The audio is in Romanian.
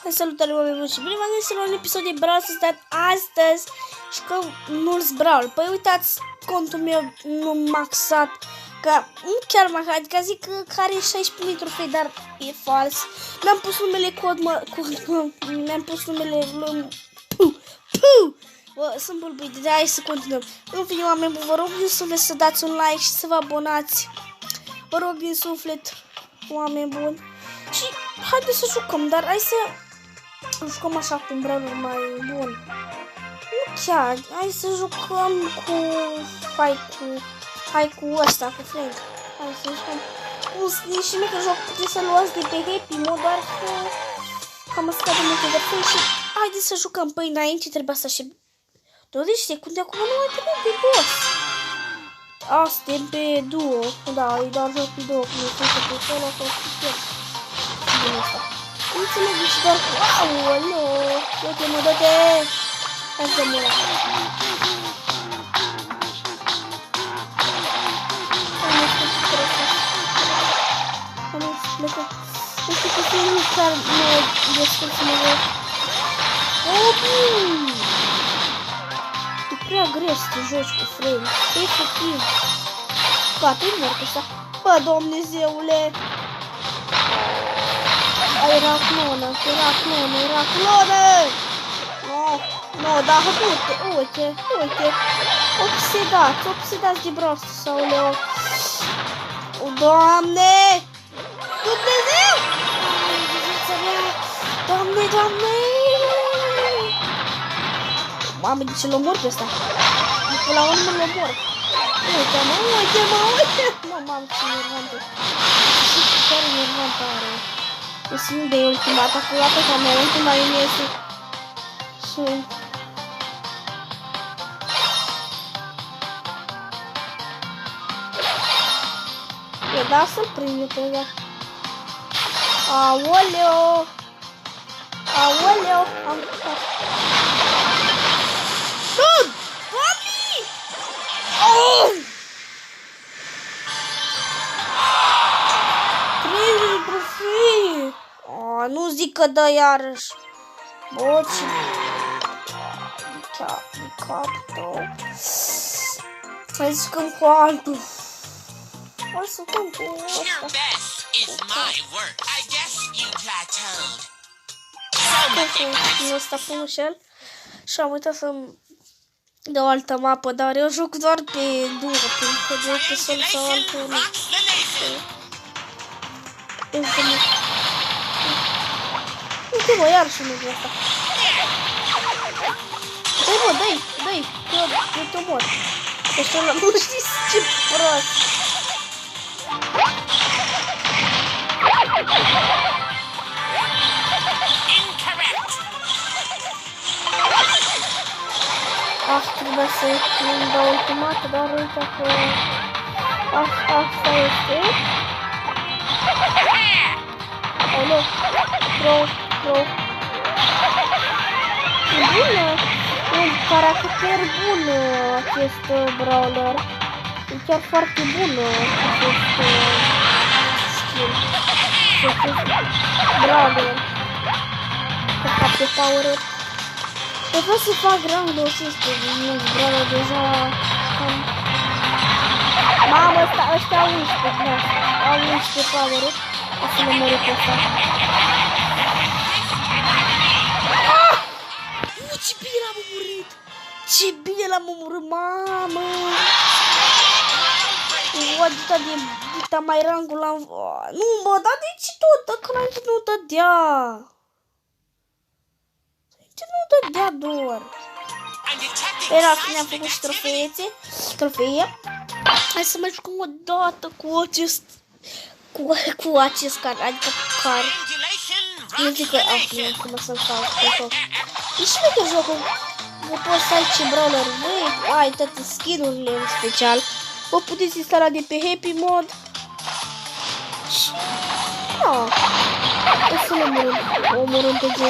Salutare oameni buni și bine v-am găsit la un episod de Brawl Stars, dar astăzi jucăm mulți Brawl. Păi uitați, contul meu nu maxat, că nu chiar maxat, adică zic că are 16.000 trofei, dar e fals. Mi-am pus numele mi-am pus numele sunt bulbuit, de hai să continuăm. În fine, oameni buni, vă rog din suflet să dați un like și să vă abonați. Vă rog din suflet, oameni buni. Și haideți să jucăm, dar hai să jucăm așa cu un brawler mai bun. Nu chiar, hai să jucăm cu... Hai cu ăsta, cu Frank. Hai să jucăm. E și mică joc, puteți să luați de pe Happy Mode, doar că cam scade multe de Frank și haideți să jucăm. Păi înainte trebuia să aștept 20 secunde, acum nu mai trebuie de boss. Asta e pe duo, da, e doar joc pe duo, cum e fost pe solo, a fost pe din asta. Nu înțeleg nici doar cu... Aoleo! Dă-te, mă, dă-te! Hai să mă la. Nu știu că fie nici chiar mă descurc să mă văd. E prea greu să te joci cu frame. Efectiv. Gata, e mort ăsta. Bă, Dumnezeule! Era clonă. No, da, uite. Obsedați de Brawl Stars, aoleo. Doamne! Dumnezeu! Doamne! Mamă, de ce l-omor pe ăsta? Până la urmă l-omor. Uite! Mamă, ce nervantă. Ce nervantă are. Eu simt de ultimata, că la pe mea, ultima îmi iese. Și... E da să-l prinde pe ea. Aoleo! Am putat. Doamne! Nu zic că dă iarăși. Bă, ce... Capul tău. Hai să jucăm cu altul. Hai să jucăm cu ăsta. Nu ăsta frumușel. Și am uitat să-mi dau o altă mapă, dar eu joc doar pe duo, pentru că pe sol sau altul nu. Uite, mă, iar și lucrul ăsta. Dă-i, mă, dă-i, că eu te omor. Deci ăla, nu știți ce prost. Trebuia să-mi dau ultimată, dar uite că asta este. Oh, nu. Pro. E bună. E un caracter bun acest brawler. E chiar foarte bun acest skin. Acest brawler. Că face power-uri. Eu vreau să fac rang 200 din brawler deja. Mamă, ăștia au 11, da. Au 11 power-uri. O să le mărit pe ăsta. Ce bine l-am omorât! Ce bine l-am omorât, mamă! Atâta de dita mai rangul l-am... Nu, mă, dar de ce tot? Dacă înainte nu dădea? De ce nu dădea doar? Era că ne-am făcut și trofee. Hai să mai jucăm o dată cu acest... Cu acest car, adică car. Nu zic că nu cum să-mi fac. E și mai că jocul. Vă poți să ai ce brawler vrei. Ai toate skin-urile în special. Vă puteți instala de pe Happy Mode. Și... Da. O să le omorâm pe Jesse.